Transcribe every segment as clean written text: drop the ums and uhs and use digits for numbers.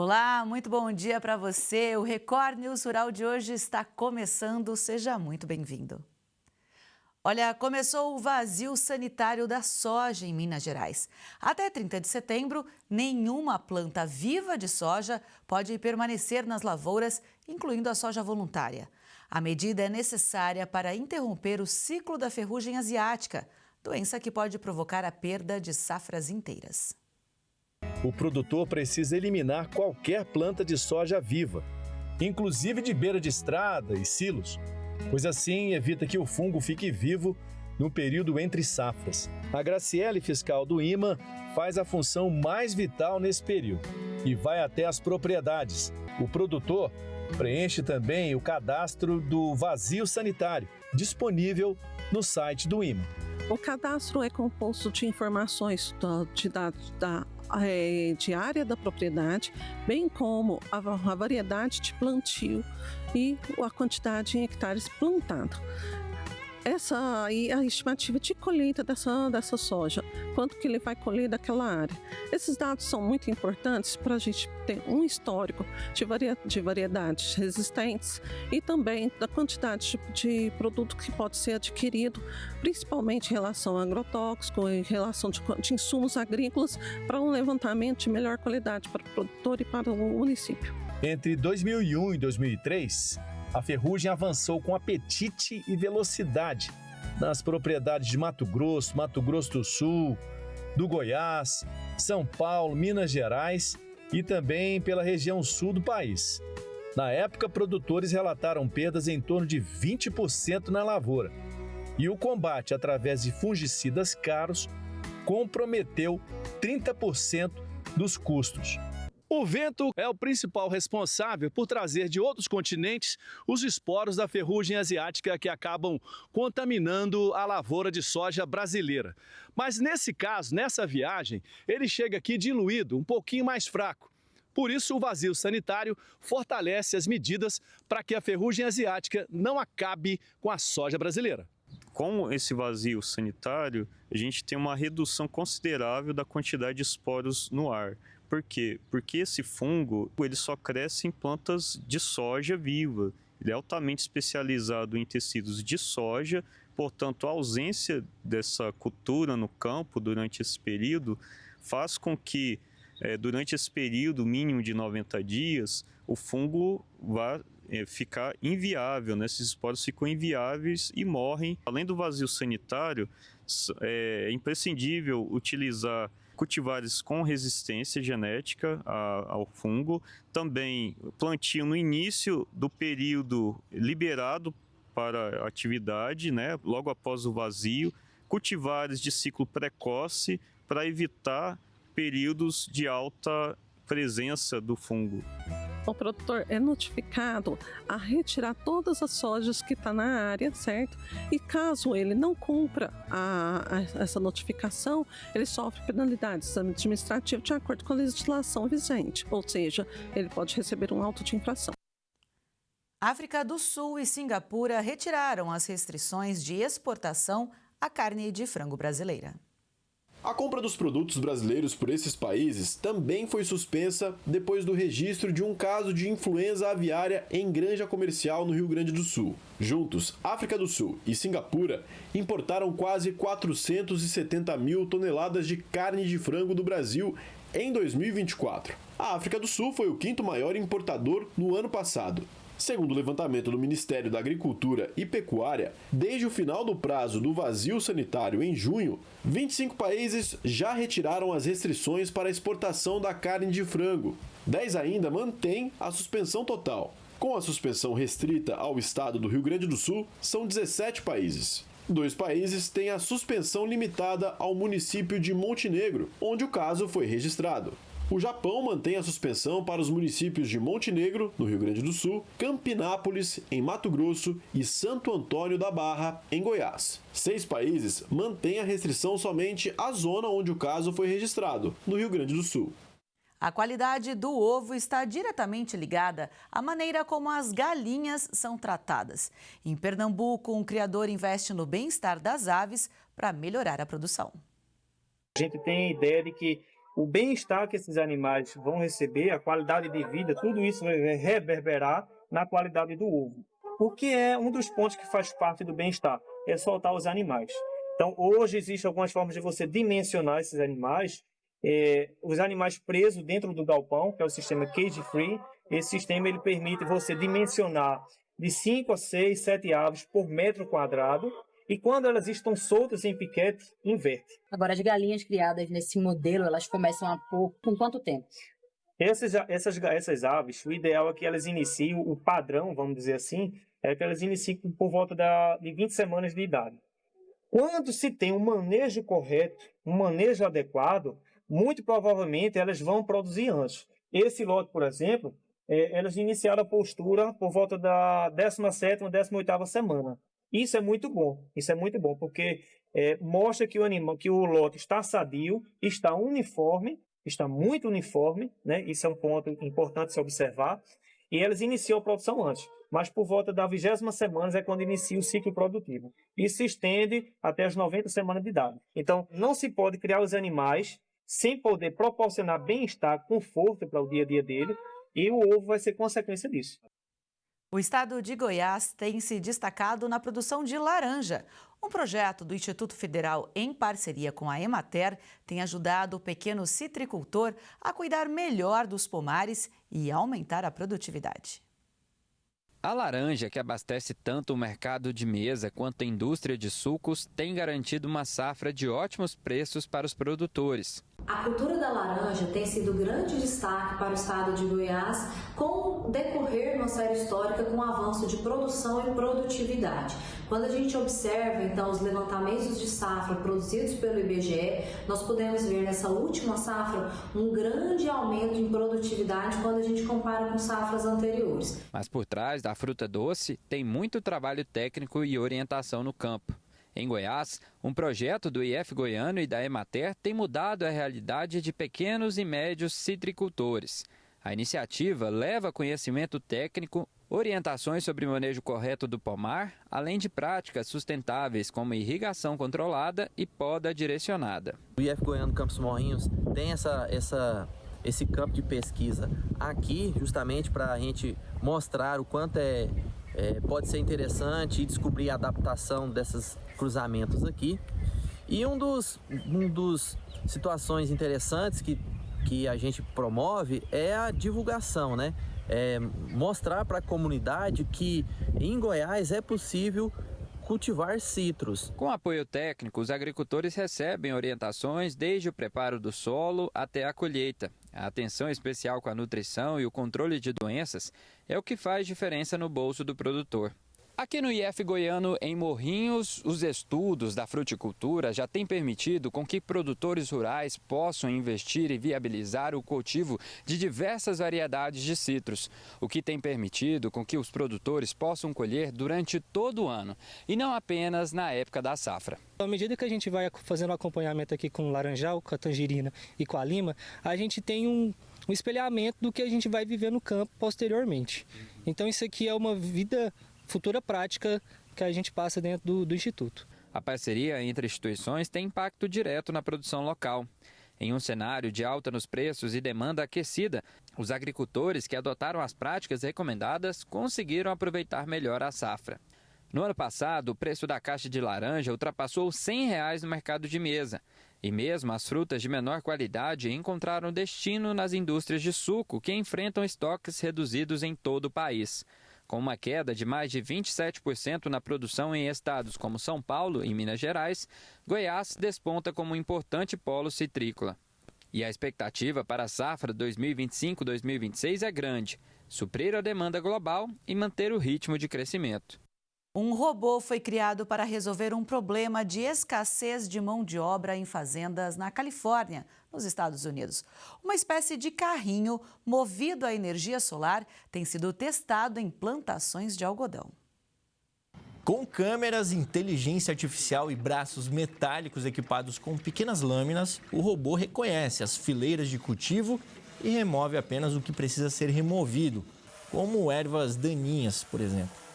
Olá, muito bom dia para você. O Record News Rural de hoje está começando. Seja muito bem-vindo. Olha, começou o vazio sanitário da soja em Minas Gerais. Até 30 de setembro, nenhuma planta viva de soja pode permanecer nas lavouras, incluindo a soja voluntária. A medida é necessária para interromper o ciclo da ferrugem asiática, doença que pode provocar a perda de safras inteiras. O produtor precisa eliminar qualquer planta de soja viva, inclusive de beira de estrada e silos, pois assim evita que o fungo fique vivo no período entre safras. A Graciele, fiscal do IMA, faz a função mais vital nesse período e vai até as propriedades. O produtor preenche também o cadastro do vazio sanitário, disponível no site do IMA. O cadastro é composto de informações de dados de área da propriedade, bem como a variedade de plantio e a quantidade em hectares plantado. Essa aí é a estimativa de colheita dessa soja, quanto que ele vai colher daquela área. Esses dados são muito importantes para a gente ter um histórico de variedades resistentes e também da quantidade de produto que pode ser adquirido, principalmente em relação a agrotóxico, em relação de insumos agrícolas, para um levantamento de melhor qualidade para o produtor e para o município. Entre 2001 e 2003, a ferrugem avançou com apetite e velocidade nas propriedades de Mato Grosso do Sul, do Goiás, São Paulo, Minas Gerais e também pela região sul do país. Na época, produtores relataram perdas em torno de 20% na lavoura. E o combate através de fungicidas caros comprometeu 30% dos custos. O vento é o principal responsável por trazer de outros continentes os esporos da ferrugem asiática que acabam contaminando a lavoura de soja brasileira. Mas nesse caso, nessa viagem, ele chega aqui diluído, um pouquinho mais fraco. Por isso, o vazio sanitário fortalece as medidas para que a ferrugem asiática não acabe com a soja brasileira. Com esse vazio sanitário, a gente tem uma redução considerável da quantidade de esporos no ar. Por quê? Porque esse fungo ele só cresce em plantas de soja viva. Ele é altamente especializado em tecidos de soja, portanto, a ausência dessa cultura no campo durante esse período faz com que, durante esse período mínimo de 90 dias, o fungo vá ficar inviável, né? Esses esporos ficam inviáveis e morrem. Além do vazio sanitário, é imprescindível utilizar cultivares com resistência genética ao fungo, também plantio no início do período liberado para a atividade, né, logo após o vazio, cultivares de ciclo precoce para evitar períodos de alta presença do fungo. O produtor é notificado a retirar todas as sojas que estão na área, certo? E caso ele não cumpra essa notificação, ele sofre penalidades administrativas de acordo com a legislação vigente, ou seja, ele pode receber um auto de infração. África do Sul e Singapura retiraram as restrições de exportação à carne de frango brasileira. A compra dos produtos brasileiros por esses países também foi suspensa depois do registro de um caso de influenza aviária em granja comercial no Rio Grande do Sul. Juntos, África do Sul e Singapura importaram quase 470 mil toneladas de carne de frango do Brasil em 2024. A África do Sul foi o quinto maior importador no ano passado. Segundo o levantamento do Ministério da Agricultura e Pecuária, desde o final do prazo do vazio sanitário em junho, 25 países já retiraram as restrições para a exportação da carne de frango. 10 ainda mantêm a suspensão total. Com a suspensão restrita ao estado do Rio Grande do Sul, são 17 países. 2 países têm a suspensão limitada ao município de Montenegro, onde o caso foi registrado. O Japão mantém a suspensão para os municípios de Montenegro, no Rio Grande do Sul, Campinápolis, em Mato Grosso e Santo Antônio da Barra, em Goiás. 6 países mantêm a restrição somente à zona onde o caso foi registrado, no Rio Grande do Sul. A qualidade do ovo está diretamente ligada à maneira como as galinhas são tratadas. Em Pernambuco, um criador investe no bem-estar das aves para melhorar a produção. A gente tem a ideia de que o bem-estar que esses animais vão receber, a qualidade de vida, tudo isso vai reverberar na qualidade do ovo. O que é um dos pontos que faz parte do bem-estar? É soltar os animais. Então, hoje existem algumas formas de você dimensionar esses animais. Os animais presos dentro do galpão, que é o sistema cage free, esse sistema ele permite você dimensionar de 5 a 6, 7 aves por metro quadrado, e quando elas estão soltas em piquete, inverte. Agora, as galinhas criadas nesse modelo, elas começam a pôr com quanto tempo? Essas aves, o ideal é que elas iniciem, o padrão, vamos dizer assim, é que elas iniciem por volta de 20 semanas de idade. Quando se tem um manejo correto, um manejo adequado, muito provavelmente elas vão produzir antes. Esse lote, por exemplo, elas iniciaram a postura por volta da 17ª, 18ª semana. Isso é muito bom, porque mostra que o lote está sadio, está uniforme, está muito uniforme, né? Isso é um ponto importante se observar, e elas iniciam a produção antes, mas por volta da 20ª semana é quando inicia o ciclo produtivo. Isso se estende até as 90 semanas de idade. Então, não se pode criar os animais sem poder proporcionar bem-estar, conforto para o dia a dia dele, e o ovo vai ser consequência disso. O estado de Goiás tem se destacado na produção de laranja. Um projeto do Instituto Federal, em parceria com a Emater, tem ajudado o pequeno citricultor a cuidar melhor dos pomares e aumentar a produtividade. A laranja, que abastece tanto o mercado de mesa quanto a indústria de sucos, tem garantido uma safra de ótimos preços para os produtores. A cultura da laranja tem sido grande destaque para o estado de Goiás, com o decorrer de uma série histórica com o avanço de produção e produtividade. Quando a gente observa, então, os levantamentos de safra produzidos pelo IBGE, nós podemos ver nessa última safra um grande aumento em produtividade quando a gente compara com safras anteriores. Mas por trás da fruta doce, tem muito trabalho técnico e orientação no campo. Em Goiás, um projeto do IF Goiano e da Emater tem mudado a realidade de pequenos e médios citricultores. A iniciativa leva conhecimento técnico, orientações sobre o manejo correto do pomar, além de práticas sustentáveis como irrigação controlada e poda direcionada. O IF Goiano Campos Morrinhos tem esse campo de pesquisa aqui justamente para a gente mostrar o quanto pode ser interessante e descobrir a adaptação desses cruzamentos aqui. E um dos situações interessantes que a gente promove é a divulgação, né? Mostrar para a comunidade que em Goiás é possível cultivar citros. Com apoio técnico, os agricultores recebem orientações desde o preparo do solo até a colheita. A atenção especial com a nutrição e o controle de doenças é o que faz diferença no bolso do produtor. Aqui no IF Goiano, em Morrinhos, os estudos da fruticultura já têm permitido com que produtores rurais possam investir e viabilizar o cultivo de diversas variedades de citros, o que tem permitido com que os produtores possam colher durante todo o ano, e não apenas na época da safra. À medida que a gente vai fazendo acompanhamento aqui com o laranjal, com a tangerina e com a lima, a gente tem um espelhamento do que a gente vai viver no campo posteriormente. Então isso aqui é uma vida futura prática que a gente passa dentro do Instituto. A parceria entre instituições tem impacto direto na produção local. Em um cenário de alta nos preços e demanda aquecida, os agricultores que adotaram as práticas recomendadas conseguiram aproveitar melhor a safra. No ano passado, o preço da caixa de laranja ultrapassou R$ 100 no mercado de mesa. E mesmo as frutas de menor qualidade encontraram destino nas indústrias de suco, que enfrentam estoques reduzidos em todo o país. Com uma queda de mais de 27% na produção em estados como São Paulo e Minas Gerais, Goiás desponta como um importante polo citrícola. E a expectativa para a safra 2025-2026 é grande: suprir a demanda global e manter o ritmo de crescimento. Um robô foi criado para resolver um problema de escassez de mão de obra em fazendas na Califórnia, nos Estados Unidos. Uma espécie de carrinho movido a energia solar tem sido testado em plantações de algodão. Com câmeras, inteligência artificial e braços metálicos equipados com pequenas lâminas, o robô reconhece as fileiras de cultivo e remove apenas o que precisa ser removido, como ervas daninhas, por exemplo.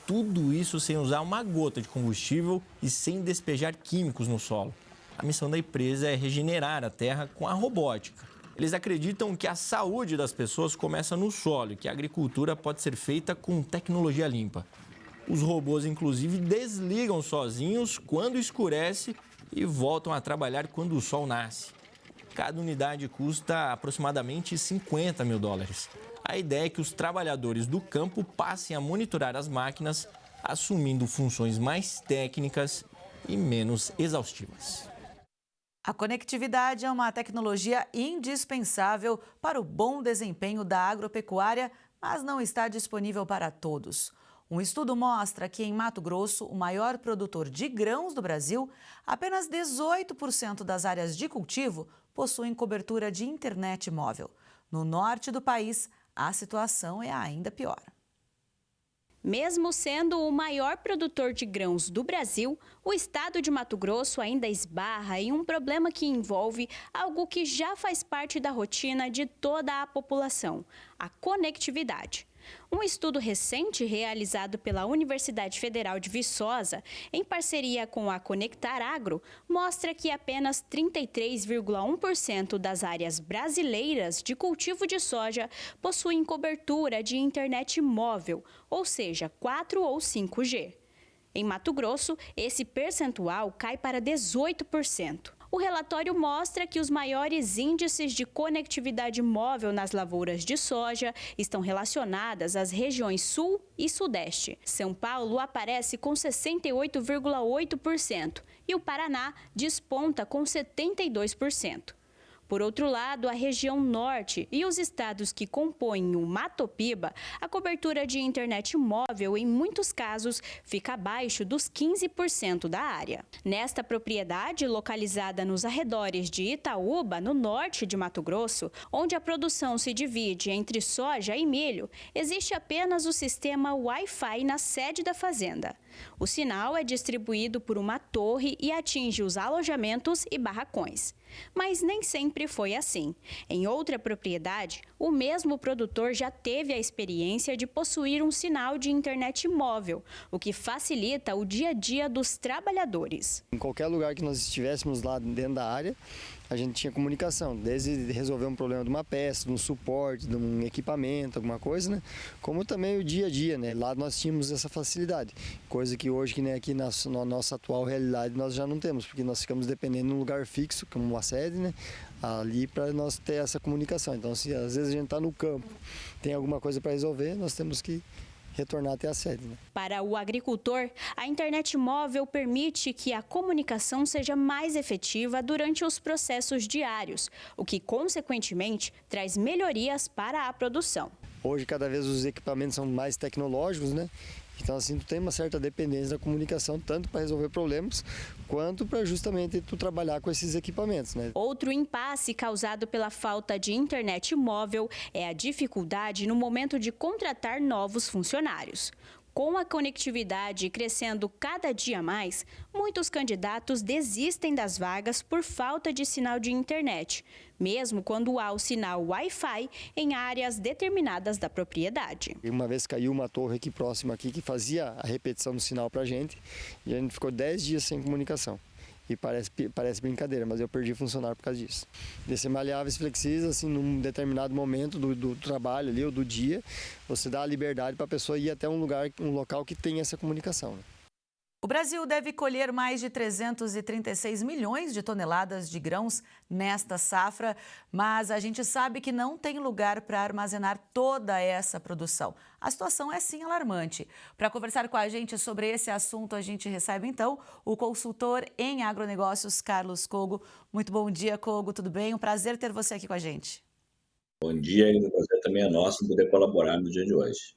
Tudo isso sem usar uma gota de combustível e sem despejar químicos no solo. A missão da empresa é regenerar a terra com a robótica. Eles acreditam que a saúde das pessoas começa no solo e que a agricultura pode ser feita com tecnologia limpa. Os robôs, inclusive, desligam sozinhos quando escurece e voltam a trabalhar quando o sol nasce. Cada unidade custa aproximadamente US$50 mil. A ideia é que os trabalhadores do campo passem a monitorar as máquinas, assumindo funções mais técnicas e menos exaustivas. A conectividade é uma tecnologia indispensável para o bom desempenho da agropecuária, mas não está disponível para todos. Um estudo mostra que em Mato Grosso, o maior produtor de grãos do Brasil, apenas 18% das áreas de cultivo possuem cobertura de internet móvel. No norte do país, a situação é ainda pior. Mesmo sendo o maior produtor de grãos do Brasil, o estado de Mato Grosso ainda esbarra em um problema que envolve algo que já faz parte da rotina de toda a população: a conectividade. Um estudo recente realizado pela Universidade Federal de Viçosa, em parceria com a Conectar Agro, mostra que apenas 33,1% das áreas brasileiras de cultivo de soja possuem cobertura de internet móvel, ou seja, 4 ou 5G. Em Mato Grosso, esse percentual cai para 18%. O relatório mostra que os maiores índices de conectividade móvel nas lavouras de soja estão relacionadas às regiões Sul e Sudeste. São Paulo aparece com 68,8% e o Paraná desponta com 72%. Por outro lado, a região norte e os estados que compõem o Matopiba, a cobertura de internet móvel, em muitos casos, fica abaixo dos 15% da área. Nesta propriedade, localizada nos arredores de Itaúba, no norte de Mato Grosso, onde a produção se divide entre soja e milho, existe apenas o sistema Wi-Fi na sede da fazenda. O sinal é distribuído por uma torre e atinge os alojamentos e barracões. Mas nem sempre foi assim. Em outra propriedade, o mesmo produtor já teve a experiência de possuir um sinal de internet móvel, o que facilita o dia a dia dos trabalhadores. Em qualquer lugar que nós estivéssemos lá dentro da área, a gente tinha comunicação, desde resolver um problema de uma peça, de um suporte, de um equipamento, alguma coisa, né? Como também o dia a dia, né? Lá nós tínhamos essa facilidade, coisa que hoje, que nem aqui na nossa atual realidade, nós já não temos, porque nós ficamos dependendo de um lugar fixo, como uma sede, né? Ali para nós ter essa comunicação. Então, se às vezes a gente está no campo, tem alguma coisa para resolver, nós temos que retornar até a sede, né? Para o agricultor, a internet móvel permite que a comunicação seja mais efetiva durante os processos diários, o que, consequentemente, traz melhorias para a produção. Hoje, cada vez os equipamentos são mais tecnológicos, né? Então, assim, tu tem uma certa dependência da comunicação, tanto para resolver problemas, quanto para justamente tu trabalhar com esses equipamentos, né? Outro impasse causado pela falta de internet móvel é a dificuldade no momento de contratar novos funcionários. Com a conectividade crescendo cada dia mais, muitos candidatos desistem das vagas por falta de sinal de internet, mesmo quando há o sinal Wi-Fi em áreas determinadas da propriedade. Uma vez caiu uma torre aqui próxima aqui que fazia a repetição do sinal para a gente e a gente ficou 10 dias sem comunicação. E parece brincadeira, mas eu perdi funcionário por causa disso. De ser maleáveis e flexíveis, assim, num determinado momento do trabalho ali, ou do dia, você dá a liberdade para a pessoa ir até um local que tem essa comunicação, né? O Brasil deve colher mais de 336 milhões de toneladas de grãos nesta safra, mas a gente sabe que não tem lugar para armazenar toda essa produção. A situação é sim alarmante. Para conversar com a gente sobre esse assunto, a gente recebe então o consultor em agronegócios, Carlos Cogo. Muito bom dia, Cogo, tudo bem? Um prazer ter você aqui com a gente. Bom dia, e o prazer também é nosso poder colaborar no dia de hoje.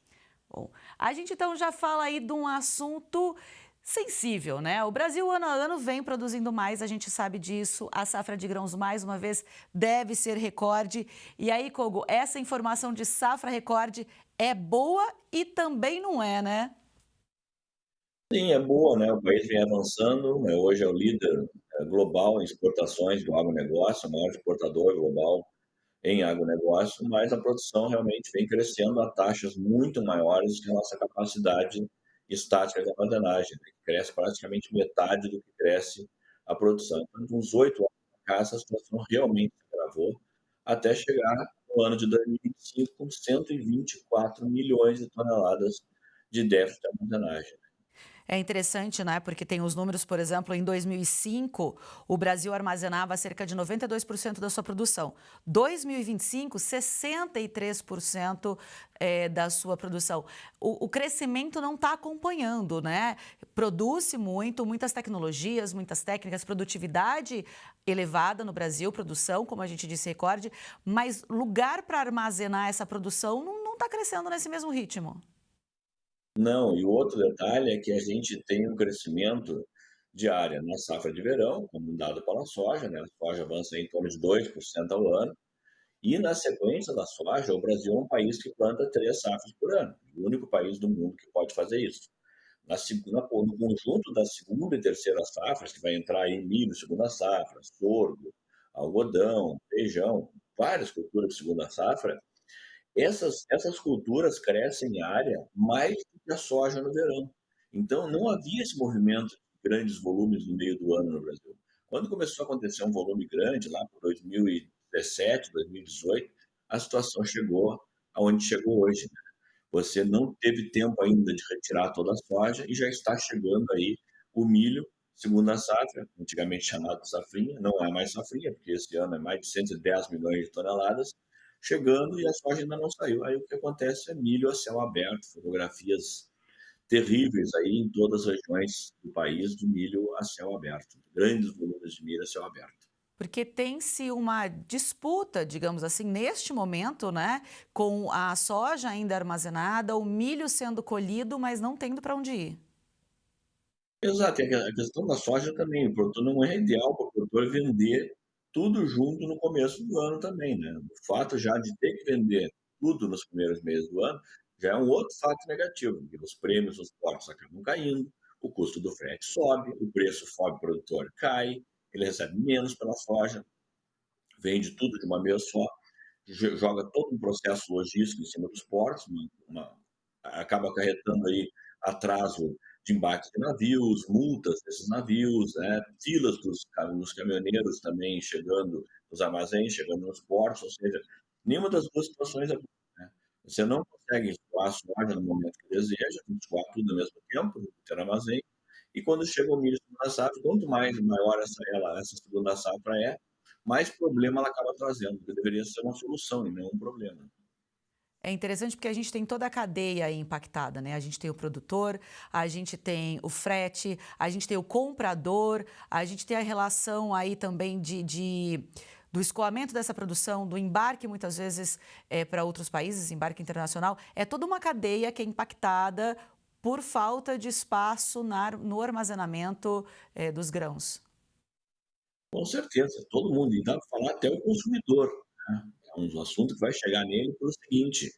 Bom, a gente então já fala aí de um assunto sensível, né? O Brasil ano a ano vem produzindo mais, a gente sabe disso. A safra de grãos mais uma vez deve ser recorde. E aí, Cogo, essa informação de safra recorde é boa e também não é, né? Sim, é boa, né? O país vem avançando, né? Hoje é o líder global em exportações do agronegócio, o maior exportador global em agronegócio, mas a produção realmente vem crescendo a taxas muito maiores que a nossa capacidade estática de armazenagem, né? Que cresce praticamente metade do que cresce a produção. Então, de uns 8 anos para cá, essa situação realmente se agravou, até chegar no ano de 2025 com 124 milhões de toneladas de déficit de armazenagem. É interessante, né? Porque tem os números, por exemplo, em 2005, o Brasil armazenava cerca de 92% da sua produção. 2025, 63% da sua produção. O crescimento não está acompanhando, né? Produz-se muito, muitas tecnologias, muitas técnicas, produtividade elevada no Brasil, produção, como a gente disse, recorde, mas lugar para armazenar essa produção não está crescendo nesse mesmo ritmo. Não, e o outro detalhe é que a gente tem um crescimento de área na safra de verão, como dado pela soja, né? A soja avança em torno de 2% ao ano, e na sequência da soja, o Brasil é um país que planta 3 safras por ano, o único país do mundo que pode fazer isso. No conjunto da segunda e terceira safras, que vai entrar aí milho, segunda safra, sorgo, algodão, feijão, várias culturas de segunda safra, essas culturas crescem em área mais do que a soja no verão. Então, não havia esse movimento de grandes volumes no meio do ano no Brasil. Quando começou a acontecer um volume grande, lá por 2017, 2018, a situação chegou aonde chegou hoje, né? Você não teve tempo ainda de retirar toda a soja e já está chegando aí o milho, segunda safra, antigamente chamado safrinha, não é mais safrinha, porque esse ano é mais de 110 milhões de toneladas, chegando e a soja ainda não saiu. Aí o que acontece é milho a céu aberto, fotografias terríveis aí em todas as regiões do país de milho a céu aberto, grandes volumes de milho a céu aberto. Porque tem-se uma disputa, digamos assim, neste momento, né, com a soja ainda armazenada, o milho sendo colhido, mas não tendo para onde ir. Exato, e a questão da soja também, o produtor não é ideal para o produtor vender tudo junto no começo do ano também, né? O fato já de ter que vender tudo nos primeiros meses do ano já é um outro fato negativo, porque os prêmios dos portos acabam caindo, o custo do frete sobe, o preço sobe, o produtor cai, ele recebe menos pela soja, vende tudo de uma vez só, joga todo um processo logístico em cima dos portos, acaba acarretando aí atraso de embarque de navios, multas desses navios, né, filas dos caminhoneiros também chegando nos armazéns, chegando nos portos, ou seja, nenhuma das duas situações é boa, né? Você não consegue escoar a soja no momento que deseja, tem que escoar tudo ao mesmo tempo, no ter armazém, e quando chega o milho segunda safra, quanto mais maior essa segunda safra é, mais problema ela acaba trazendo, porque deveria ser uma solução e não um problema. É interessante porque a gente tem toda a cadeia aí impactada, né? A gente tem o produtor, a gente tem o frete, a gente tem o comprador, a gente tem a relação aí também do escoamento dessa produção, do embarque muitas vezes para outros países, embarque internacional. É toda uma cadeia que é impactada por falta de espaço no armazenamento dos grãos. Com certeza, todo mundo, e dá para falar até o consumidor, né? É um assunto que vai chegar nele pelo seguinte: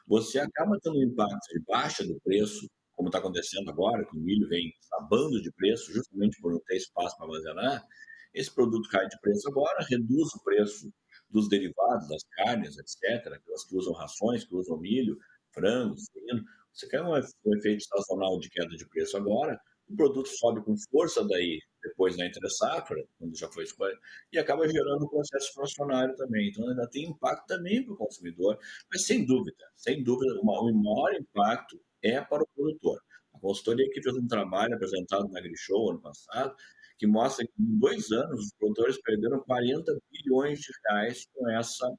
você acaba tendo um impacto de baixa do preço, como está acontecendo agora, que o milho vem sabando de preço, justamente por não ter espaço para armazenar. Esse produto cai de preço agora, reduz o preço dos derivados, das carnes, etc., aquelas que usam rações, que usam milho, frango, suíno. Você quer um efeito estacional de queda de preço agora, o produto sobe com força daí, depois na entre-safra, quando já foi escolhido, e acaba gerando um processo inflacionário também. Então, ainda tem impacto também para o consumidor, mas sem dúvida, o maior impacto é para o produtor. A consultoria aqui fez um trabalho apresentado na AgriShow ano passado, que mostra que em 2 anos os produtores perderam 40 bilhões de reais com essa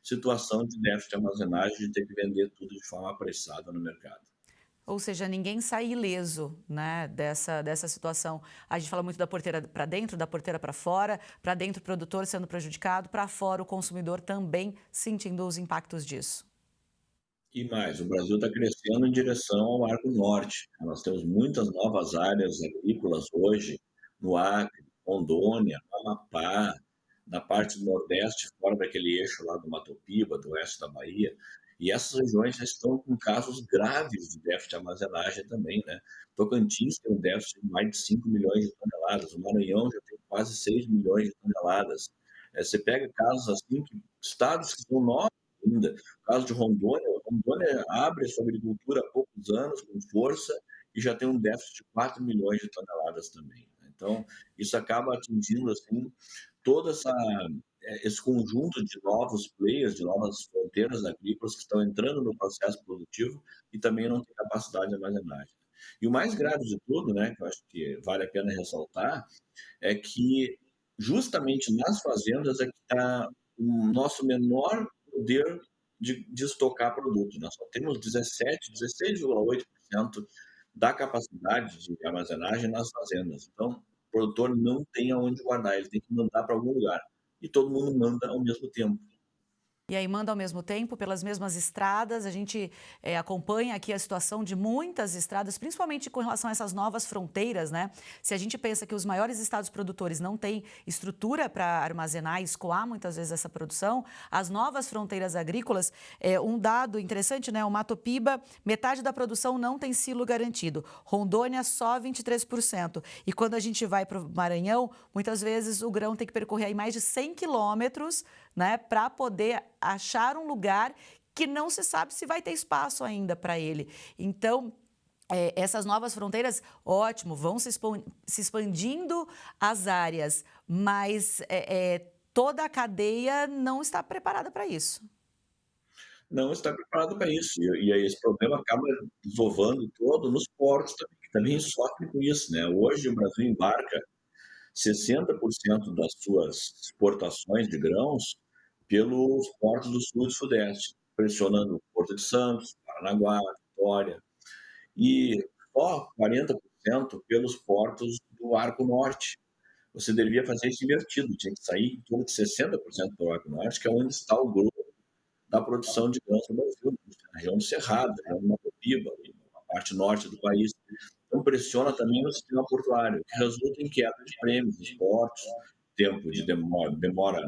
situação de déficit de armazenagem, de ter que vender tudo de forma apressada no mercado. Ou seja, ninguém sai ileso, né, dessa situação. A gente fala muito da porteira para dentro, da porteira para fora, para dentro o produtor sendo prejudicado, para fora o consumidor também sentindo os impactos disso. E mais, o Brasil está crescendo em direção ao Arco Norte. Nós temos muitas novas áreas agrícolas hoje, no Acre, Rondônia, no Amapá, na parte do Nordeste, fora daquele eixo lá do Mato Piba, do oeste da Bahia. E essas regiões já estão com casos graves de déficit de armazenagem também, né? Tocantins tem um déficit de mais de 5 milhões de toneladas, o Maranhão já tem quase 6 milhões de toneladas. Você pega casos assim, estados que são novos ainda. O caso de Rondônia abre a sua agricultura há poucos anos, com força, e já tem um déficit de 4 milhões de toneladas também. Então, isso acaba atingindo assim todo esse conjunto de novos players, de novas fronteiras agrícolas que estão entrando no processo produtivo e também não têm capacidade de armazenagem. E o mais grave de tudo, né, que eu acho que vale a pena ressaltar, é que justamente nas fazendas é que está o nosso menor poder de estocar produto. Nós só temos 16,8% da capacidade de armazenagem nas fazendas. Então, o produtor não tem aonde guardar, ele tem que mandar para algum lugar. E todo mundo manda ao mesmo tempo. E aí manda ao mesmo tempo, pelas mesmas estradas. A gente acompanha aqui a situação de muitas estradas, principalmente com relação a essas novas fronteiras, né? Se a gente pensa que os maiores estados produtores não têm estrutura para armazenar e escoar muitas vezes essa produção, as novas fronteiras agrícolas, um dado interessante, né? O Mato Piba, metade da produção não tem silo garantido. Rondônia, só 23%. E quando a gente vai para o Maranhão, muitas vezes o grão tem que percorrer aí mais de 100 quilômetros, né, para poder achar um lugar que não se sabe se vai ter espaço ainda para ele. Então, essas novas fronteiras, ótimo, vão se expandindo as áreas, mas toda a cadeia não está preparada para isso. Não está preparado para isso. E aí esse problema acaba desovando todo nos portos também, que também sofrem com isso, né? Hoje o Brasil embarca 60% das suas exportações de grãos pelos portos do sul e sudeste, pressionando o Porto de Santos, Paranaguá, Vitória, e só 40% pelos portos do Arco Norte. Você deveria fazer isso invertido, tinha que sair em torno de 60% do Arco Norte, que é onde está o grosso da produção de grãos no Brasil, na região do Cerrado, na região do Mato Piba, na parte norte do país. Então, pressiona também o sistema portuário, que resulta em queda de prêmios dos portos, tempo de demora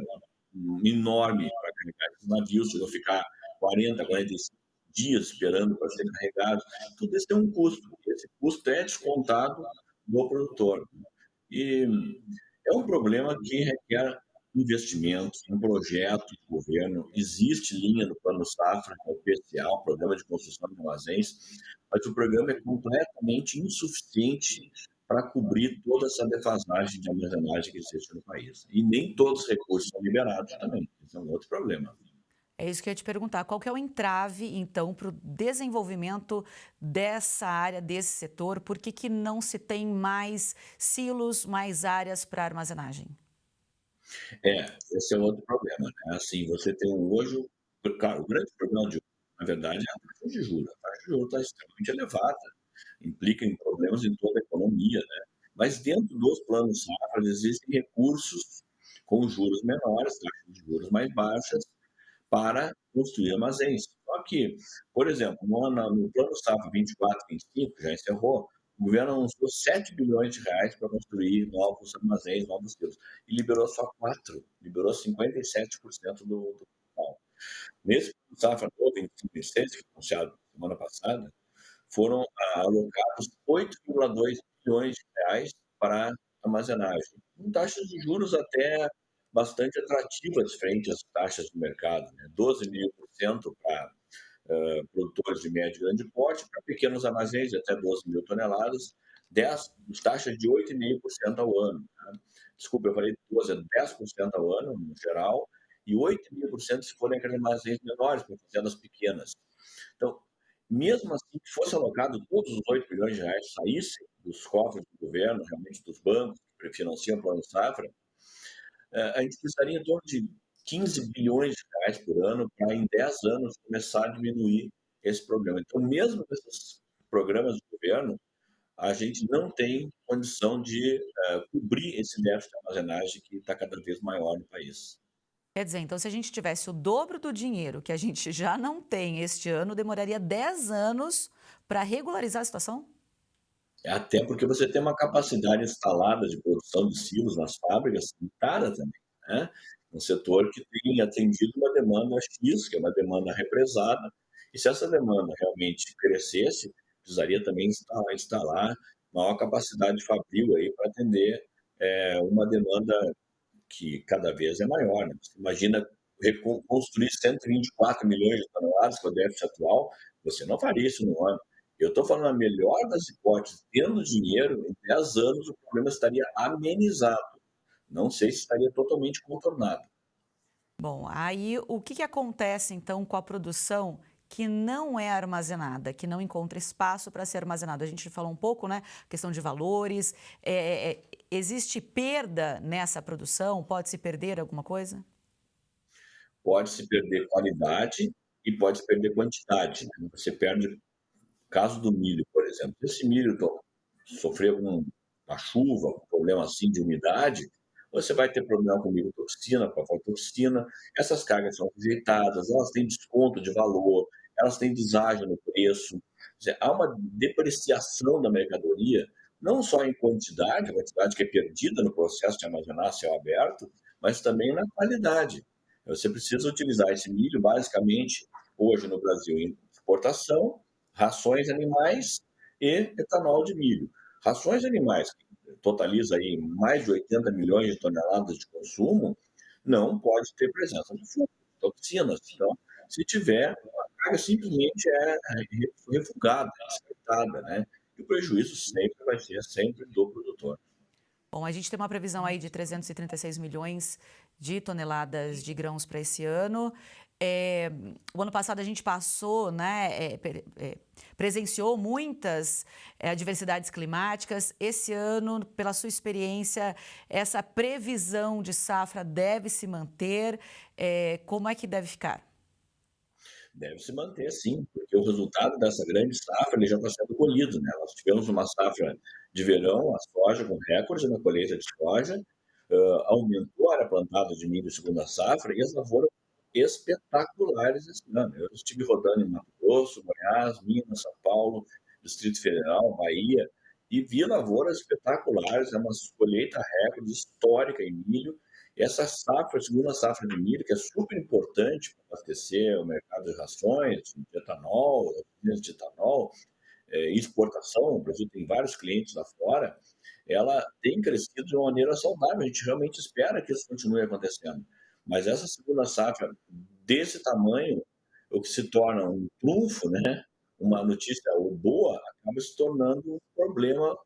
enorme para carregar esses navios, chegou a ficar 40, 45 dias esperando para ser carregado. Tudo isso tem um custo, esse custo é descontado do produtor. E é um problema que requer investimentos, um projeto do governo. Existe linha no Plano Safra, que é o PCA, o Programa de Construção de Armazéns, mas o programa é completamente insuficiente para cobrir toda essa defasagem de armazenagem que existe no país. E nem todos os recursos são liberados também. Esse é um outro problema. É isso que eu ia te perguntar. Qual que é o entrave, então, para o desenvolvimento dessa área, desse setor? Por que não se tem mais silos, mais áreas para armazenagem? Esse é outro problema, né? Assim, você tem hoje, claro, o grande problema na verdade, é a taxa de juros. A taxa de juros está extremamente elevada, implica em problemas em toda a economia, né? Mas dentro dos planos safra existem recursos com juros menores, taxas de juros mais baixas, para construir armazéns. Só que, por exemplo, no plano safra 24, 25, já encerrou, o governo anunciou 7 bilhões de reais para construir novos armazéns, novos silos, e liberou só 4, liberou 57% do total. Nesse plano safra novo, 25, 26, que foi anunciado semana passada, foram alocados 8,2 bilhões de reais para armazenagem, com taxas de juros até bastante atrativas frente às taxas do mercado, né? 12,5% para produtores de médio e grande porte, para pequenos armazéns de até 12 mil toneladas, taxas de 8,5% ao ano. Né? Desculpa, eu falei 12, é 10% ao ano, no geral, e 8,5% se forem aqueles armazéns menores, para fazendas pequenas. Então, mesmo assim, que fosse alocado todos os 8 bilhões de reais saíssem dos cofres do governo, realmente dos bancos que financiam o Plano Safra, a gente precisaria em torno de 15 bilhões de reais por ano para, em 10 anos, começar a diminuir esse problema. Então, mesmo com esses programas do governo, a gente não tem condição de cobrir esse déficit de armazenagem que está cada vez maior no país. Quer dizer, então, se a gente tivesse o dobro do dinheiro que a gente já não tem este ano, demoraria 10 anos para regularizar a situação? Até porque você tem uma capacidade instalada de produção de silos nas fábricas limitada também, né? Um setor que tem atendido uma demanda X, que é uma demanda represada, e se essa demanda realmente crescesse, precisaria também instalar maior capacidade fabril aí para atender uma demanda que cada vez é maior, né? Você imagina construir 124 milhões de toneladas, que é o déficit atual, você não faria isso no ano. Eu estou falando a melhor das hipóteses, tendo dinheiro, em 10 anos o problema estaria amenizado. Não sei se estaria totalmente contornado. Bom, aí o que acontece então com a produção que não é armazenada, que não encontra espaço para ser armazenada? A gente falou um pouco, né? Questão de valores. Existe perda nessa produção? Pode se perder alguma coisa? Pode se perder qualidade e pode se perder quantidade, né? Você perde, caso do milho, por exemplo, se esse milho sofrer uma chuva, um problema assim de umidade, você vai ter problema com micotoxina, com aflatoxina. Essas cargas são rejeitadas, elas têm desconto de valor, elas têm deságio no preço. Quer dizer, há uma depreciação da mercadoria, não só em quantidade, a quantidade que é perdida no processo de armazenar a céu aberto, mas também na qualidade. Você precisa utilizar esse milho, basicamente, hoje no Brasil, em exportação, rações animais e etanol de milho. Rações animais, que totaliza aí mais de 80 milhões de toneladas de consumo, não pode ter presença de fungo, toxinas. Então, se tiver, a carga simplesmente é refugada, descartada, né? E o prejuízo sempre vai ser sempre do produtor. Bom, a gente tem uma previsão aí de 336 milhões de toneladas de grãos para esse ano. O ano passado a gente passou, né, presenciou muitas adversidades climáticas. Esse ano, pela sua experiência, essa previsão de safra deve se manter? Como é que deve ficar? Deve se manter, sim, porque o resultado dessa grande safra ele já está sendo colhido, né? Nós tivemos uma safra de verão, a soja com recorde na colheita de soja, aumentou a área plantada de milho segunda safra e as lavouras espetaculares esse ano. Eu estive rodando em Mato Grosso, Goiás, Minas, São Paulo, Distrito Federal, Bahia, e vi lavouras espetaculares, é uma colheita recorde histórica em milho. Essa safra, a segunda safra de milho, que é super importante para abastecer o mercado de rações, de etanol, de etanol, e exportação, o Brasil tem vários clientes lá fora, ela tem crescido de uma maneira saudável. A gente realmente espera que isso continue acontecendo. Mas essa segunda safra desse tamanho, o que se torna um trunfo, né? Uma notícia boa, acaba se tornando um problema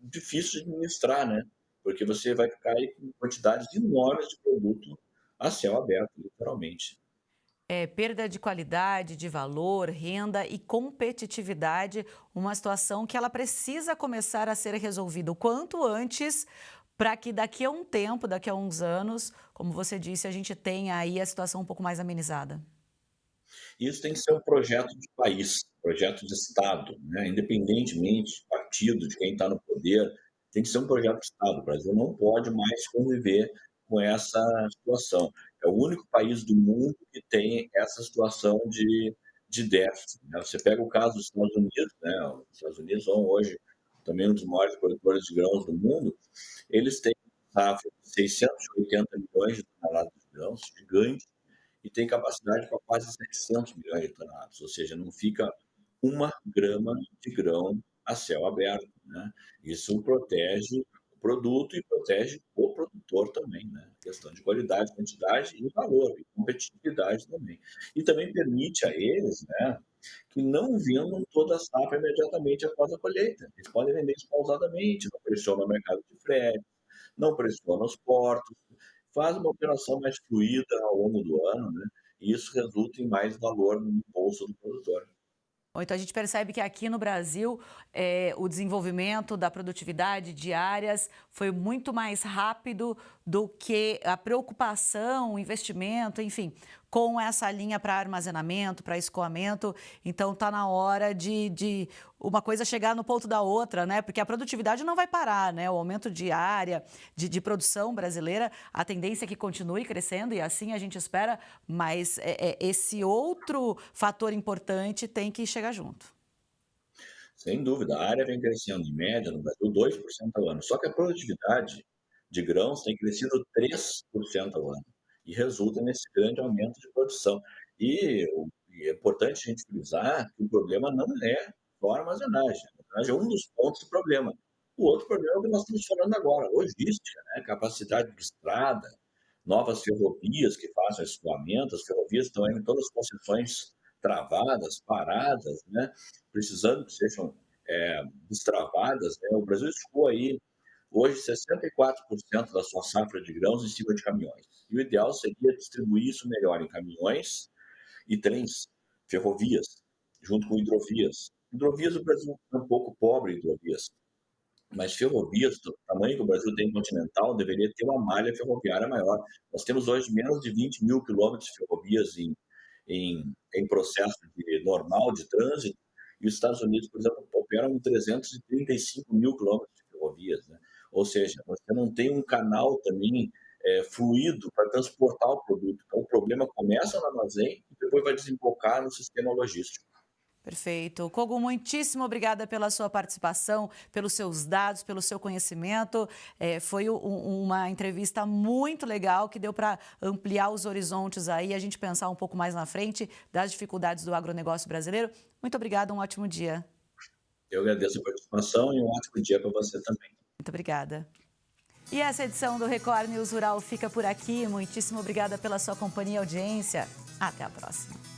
difícil de administrar, né? Porque você vai ficar aí com quantidades enormes de produto a céu aberto, literalmente. Perda de qualidade, de valor, renda e competitividade, uma situação que ela precisa começar a ser resolvida o quanto antes, para que daqui a um tempo, daqui a uns anos, como você disse, a gente tenha aí a situação um pouco mais amenizada. Isso tem que ser um projeto de país, projeto de Estado, né? Independentemente de partido, de quem está no poder, tem que ser um projeto de Estado. O Brasil não pode mais conviver com essa situação. É o único país do mundo que tem essa situação de déficit, né? Você pega o caso dos Estados Unidos, né? Os Estados Unidos são hoje também um dos maiores produtores de grãos do mundo. Eles têm safra de 680 milhões de toneladas de grãos, gigante, e tem capacidade para quase 700 milhões de toneladas, ou seja, não fica uma grama de grão a céu aberto, né? Isso protege o produto e protege o produtor também, né? Questão de qualidade, quantidade e valor, e competitividade também. E também permite a eles, né, que não vendam toda a safra imediatamente após a colheita. Eles podem vender pausadamente, não pressiona o mercado de frete, não pressiona os portos, faz uma operação mais fluida ao longo do ano, né? E isso resulta em mais valor no bolso do produtor. Bom, então a gente percebe que aqui no Brasil o desenvolvimento da produtividade de áreas foi muito mais rápido do que a preocupação, o investimento, enfim, com essa linha para armazenamento, para escoamento. Então está na hora de uma coisa chegar no ponto da outra, né? Porque a produtividade não vai parar, né? O aumento de área, de produção brasileira, a tendência é que continue crescendo e assim a gente espera, mas esse outro fator importante tem que chegar junto. Sem dúvida, a área vem crescendo em média no Brasil 2% ao ano. Só que a produtividade de grãos tem crescido 3% ao ano e resulta nesse grande aumento de produção. E é importante a gente frisar que o problema não é só a armazenagem. A armazenagem é um dos pontos do problema. O outro problema é o que nós estamos falando agora, logística, né? Capacidade de estrada, novas ferrovias que façam escoamento. As ferrovias estão em todas as concessões travadas, paradas, né? Precisando que sejam destravadas, né? O Brasil escoa aí hoje 64% da sua safra de grãos em cima de caminhões. E o ideal seria distribuir isso melhor em caminhões e trens, ferrovias, junto com hidrovias. Hidrovias, o Brasil é um pouco pobre em hidrovias, mas ferrovias, do tamanho que o Brasil tem continental, deveria ter uma malha ferroviária maior. Nós temos hoje menos de 20 mil quilômetros de ferrovias em processo normal de trânsito, e os Estados Unidos, por exemplo, operam em 335 mil quilômetros de ferrovias, né? Ou seja, você não tem um canal também fluido para transportar o produto. Então, o problema começa no armazém e depois vai desembocar no sistema logístico. Perfeito. Kogu, muitíssimo obrigada pela sua participação, pelos seus dados, pelo seu conhecimento. Foi uma entrevista muito legal que deu para ampliar os horizontes aí, a gente pensar um pouco mais na frente das dificuldades do agronegócio brasileiro. Muito obrigada, um ótimo dia. Eu agradeço a participação e um ótimo dia para você também. Muito obrigada. E essa edição do Record News Rural fica por aqui. Muitíssimo obrigada pela sua companhia e audiência. Até a próxima.